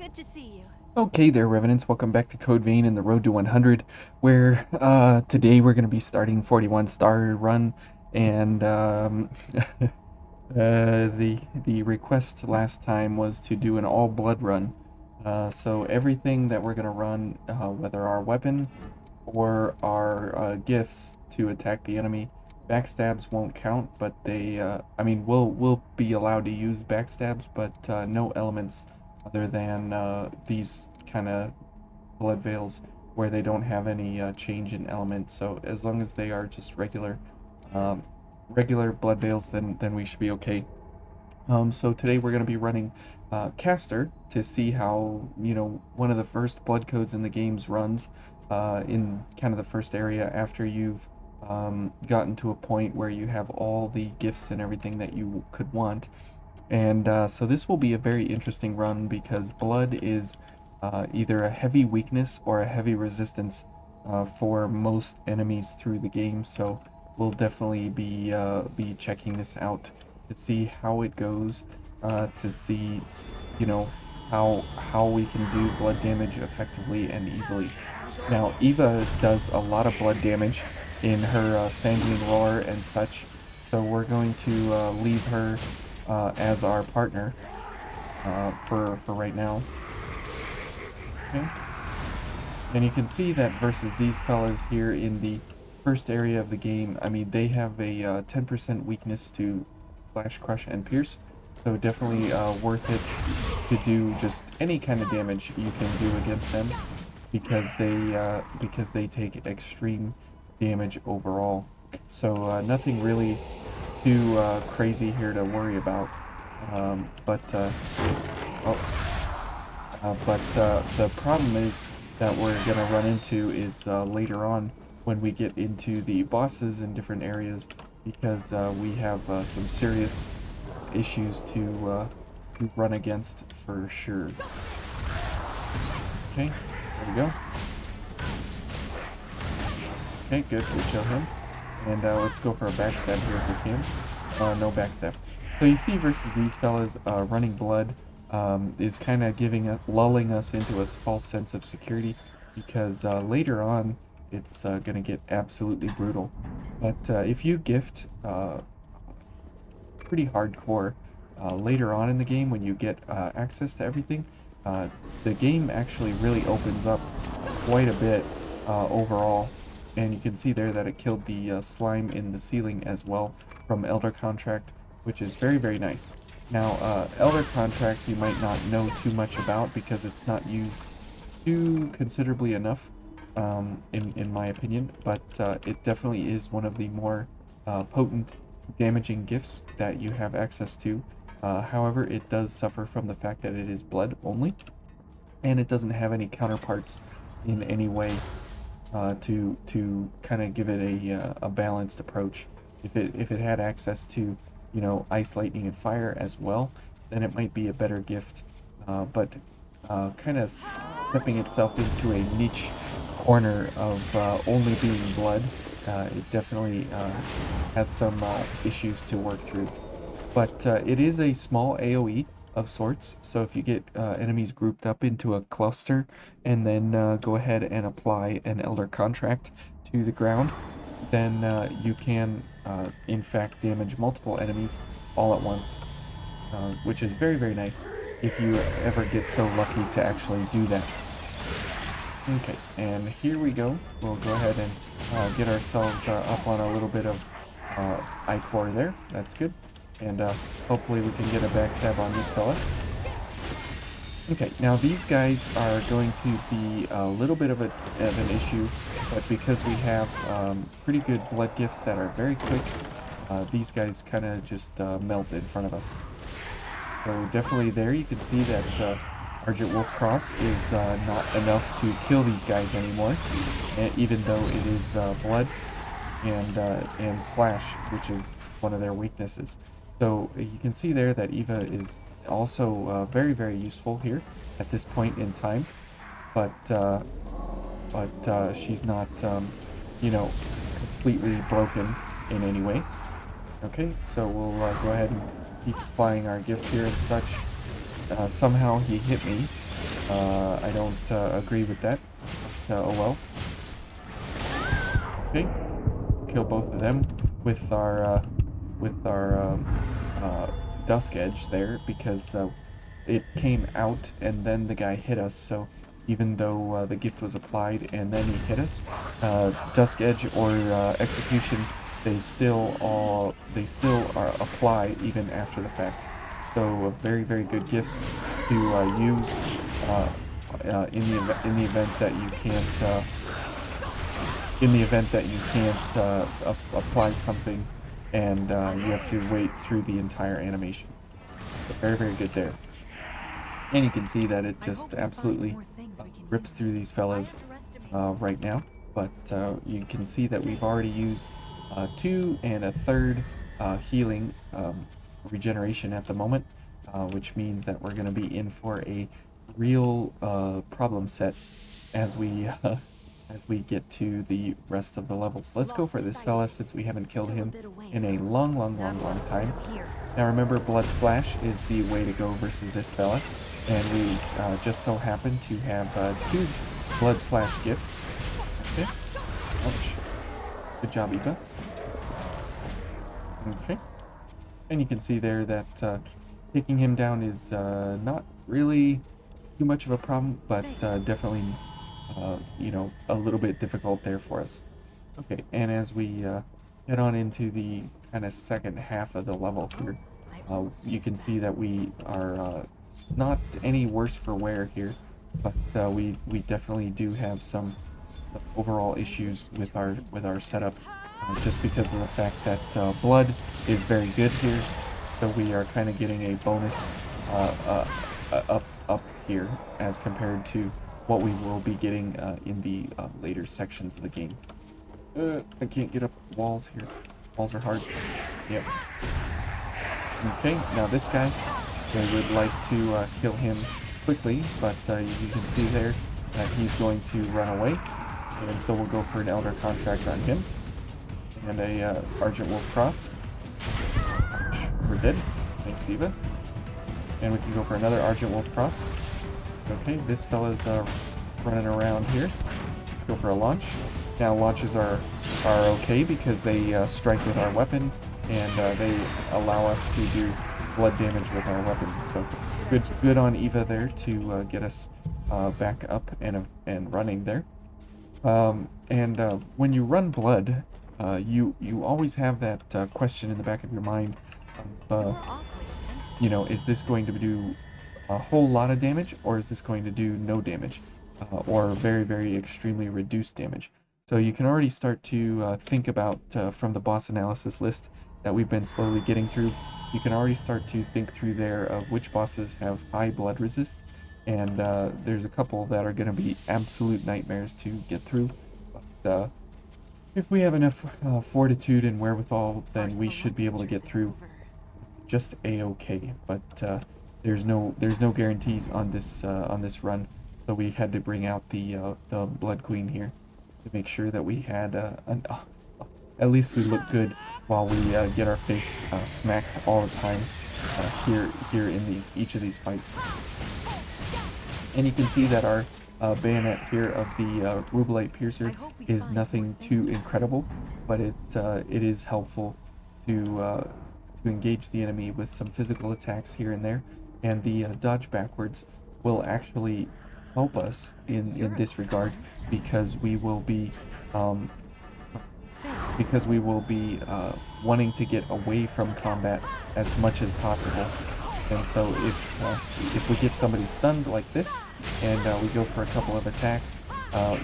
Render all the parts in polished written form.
Good to see you. Okay there, Revenants. Welcome back to Code Vein and the Road to 100, where today we're going to be starting 41 star run, and the request last time was to do an all blood run. So everything that we're going to run, whether our weapon or our gifts to attack the enemy, backstabs won't count, but I mean, we'll be allowed to use backstabs, but no elements other than these kind of blood veils where they don't have any change in element. So as long as they are just um, regular blood veils, then we should be okay. So today we're going to be running Caster to see how, one of the first blood codes in the games runs in kind of the first area after you've gotten to a point where you have all the gifts and everything that you could want. And so this will be a very interesting run because blood is either a heavy weakness or a heavy resistance for most enemies through the game. So we'll definitely be checking this out to see how it goes, to see, you know, how we can do blood damage effectively and easily. Now, Eva does a lot of blood damage in her Sanguine Roar and such, so we're going to leave her as our partner for right now. Okay, and you can see that versus these fellas here in the first area of the game, I mean, they have a 10% weakness to Slash, Crush, and Pierce, so definitely worth it to do just any kind of damage you can do against them because they take extreme damage overall. So nothing really too crazy here to worry about. But the problem is that we're gonna run into is later on when we get into the bosses in different areas, because we have some serious issues to run against for sure. Okay, there we go. Okay, good, we kill him. And let's go for a backstab here if we can. No backstab. So you see versus these fellas, running blood is kind of lulling us into a false sense of security, because later on it's going to get absolutely brutal. But if you gift pretty hardcore later on in the game when you get access to everything, uh, the game actually really opens up quite a bit overall. And you can see there that it killed the slime in the ceiling as well from Elder Contract, which is very, very nice. Now, Elder Contract you might not know too much about because it's not used too considerably enough, in my opinion, but it definitely is one of the more potent damaging gifts that you have access to. However, it does suffer from the fact that it is blood only, and it doesn't have any counterparts in any way to kind of give it a balanced approach. If it had access to, ice, lightning, and fire as well, then it might be a better gift. But kind of stepping itself into a niche corner of only being blood, it definitely has some issues to work through. But it is a small AoE of sorts, so if you get enemies grouped up into a cluster and then go ahead and apply an Elder Contract to the ground, then you can, in fact, damage multiple enemies all at once, which is very, very nice if you ever get so lucky to actually do that. Okay, and here we go. We'll go ahead and get ourselves up on a little bit of I-core there. That's good. And hopefully we can get a backstab on this fella. Okay, now these guys are going to be a little bit of an issue, but because we have pretty good blood gifts that are very quick, these guys kind of just melt in front of us. So definitely there you can see that Argent Wolf Cross is not enough to kill these guys anymore, even though it is blood and slash, which is one of their weaknesses. So you can see there that Eva is also very, very useful here at this point in time, but she's not, completely broken in any way. Okay, so we'll go ahead and keep applying our gifts here and such. Somehow he hit me, I don't agree with that. Oh well. Okay, kill both of them with our dusk edge there because it came out and then the guy hit us. So even though the gift was applied and then he hit us, dusk edge or execution, they still are applied even after the fact. So very good gifts to use in the event that you can't apply something and you have to wait through the entire animation. So very good there. And you can see that it just absolutely rips through these fellas right now. But you can see that we've already used 2 and a third healing regeneration at the moment, which means that we're going to be in for a real problem set as we get to the rest of the levels. Let's go for this fella since we haven't killed him in a long time. Now remember, Blood Slash is the way to go versus this fella, and we just so happen to have 2 Blood Slash gifts. Okay. Ouch. Good job, Eva. Okay. And you can see there that taking him down is not really too much of a problem, but definitely, you know, a little bit difficult there for us. Okay, and as we head on into the kind of second half of the level here, you can see that we are not any worse for wear here, but we definitely do have some overall issues with our setup, just because of the fact that blood is very good here, so we are kind of getting a bonus up here as compared to what we will be getting in the later sections of the game. I can't get up walls here. Walls are hard. Yep. Okay, now this guy, I would like to kill him quickly, but you can see there that he's going to run away, and so we'll go for an Elder Contract on him, and a Argent Wolf Cross. We're dead. Thanks, Eva. And we can go for another Argent Wolf Cross. Okay, this fella's running around here. Let's go for a launch. Now launches are okay because they strike with our weapon, and they allow us to do blood damage with our weapon. So good on Eva there to get us back up and running there. When you run blood, you always have that question in the back of your mind of, you know, is this going to do a whole lot of damage, or is this going to do no damage, or very extremely reduced damage? So you can already start to think about, from the boss analysis list that we've been slowly getting through, you can already start to think through there of which bosses have high blood resist, and there's a couple that are going to be absolute nightmares to get through. But if we have enough fortitude and wherewithal, then we should be able to get through just a-okay. But there's no guarantees on this run, so we had to bring out the Blood Queen here to make sure that we had at least we look good while we get our face smacked all the time here in each of these fights. And you can see that our bayonet here of the Rubelite Piercer is nothing too incredible, but it is helpful to engage the enemy with some physical attacks here and there, and the dodge backwards will actually help us in this regard, because we will be wanting to get away from combat as much as possible. And so if we get somebody stunned like this, and we go for a couple of attacks,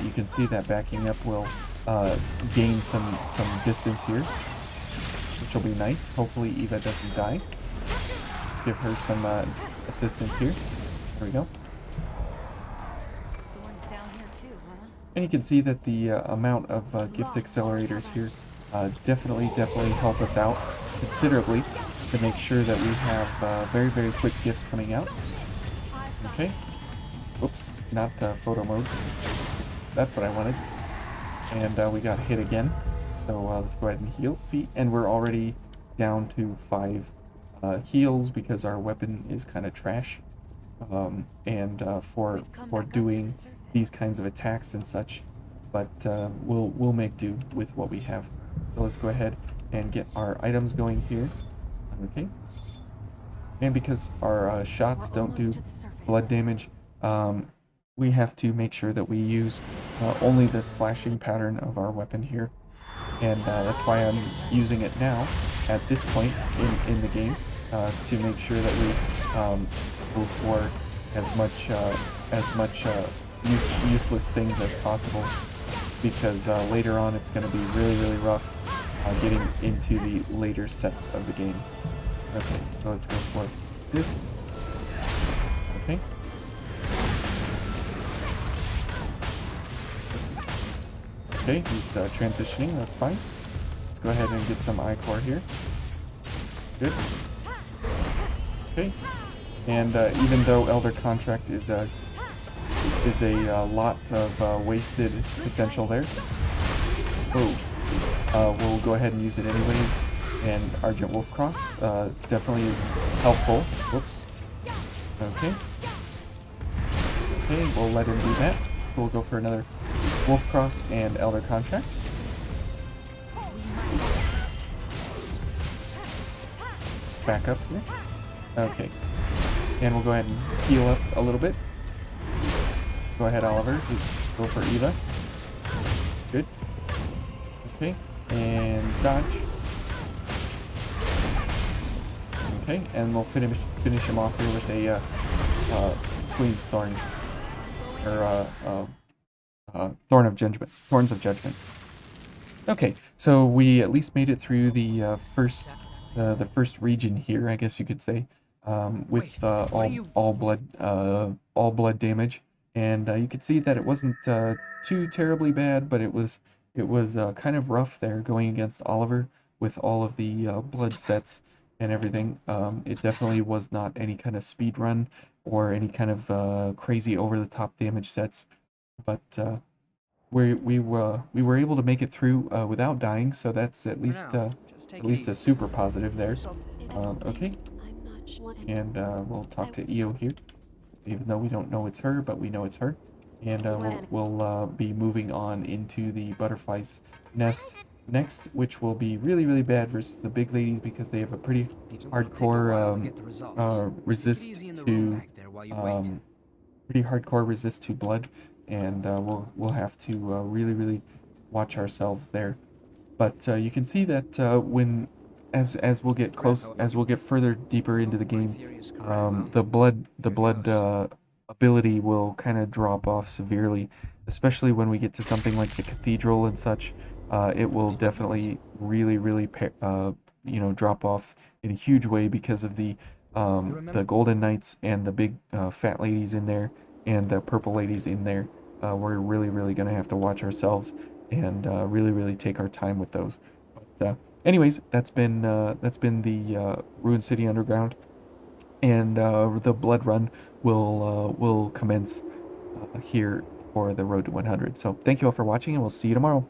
you can see that backing up will gain some distance here, which will be nice. Hopefully Eva doesn't die. Let's give her some assistance here. There we go. And you can see that the amount of gift accelerators here definitely help us out considerably to make sure that we have very quick gifts coming out. Okay. Oops, not photo mode. That's what I wanted. And we got hit again. So let's go ahead and heal. See, and we're already down to 5 heals because our weapon is kind of trash. and for doing these kinds of attacks and such. But we'll make do with what we have. So let's go ahead and get our items going here. Okay. And because our shots don't do blood damage, um, we have to make sure that we use only the slashing pattern of our weapon here. And that's why I'm using it now at this point in the game to make sure that we go for as much useless things as possible, because later on it's going to be really rough getting into the later sets of the game. Okay, so let's go for this. Okay. Oops. Okay, he's transitioning, that's fine. Let's go ahead and get some ichor here. Good. Okay. And even though Elder Contract is a lot of wasted potential there, we'll go ahead and use it anyways. And Argent Wolf Cross definitely is helpful. Whoops. Okay. Okay, we'll let him do that. So we'll go for another Wolf Cross and Elder Contract. Back up here. Okay. And we'll go ahead and heal up a little bit. Go ahead, Oliver. Go for Eva. Good. Okay. And dodge. Okay, and we'll finish him off here with a Queen's Thorn, or Thorns of Judgment. Okay, so we at least made it through the first region here, I guess you could say, with all blood damage, and you could see that it wasn't too terribly bad, but it was kind of rough there going against Oliver with all of the blood sets and everything. It definitely was not any kind of speed run or any kind of crazy over-the-top damage sets, but we were able to make it through without dying, so that's at least a super positive there. Okay, and we'll talk to Io here, even though we don't know it's her, but we know it's her, and we'll be moving on into the butterfly's nest next, which will be really bad versus the big ladies because they have a pretty hardcore resist to blood, and we'll have to really watch ourselves there. But you can see that as we'll get we'll get further deeper into the game, the blood ability will kind of drop off severely, especially when we get to something like the cathedral and such. It will definitely really drop off in a huge way because of the golden knights and the big fat ladies in there and the purple ladies in there. We're really gonna have to watch ourselves and really take our time with those. But anyways, that's been the Ruined City Underground, and the blood run will commence here for the road to 100. So thank you all for watching, and we'll see you tomorrow.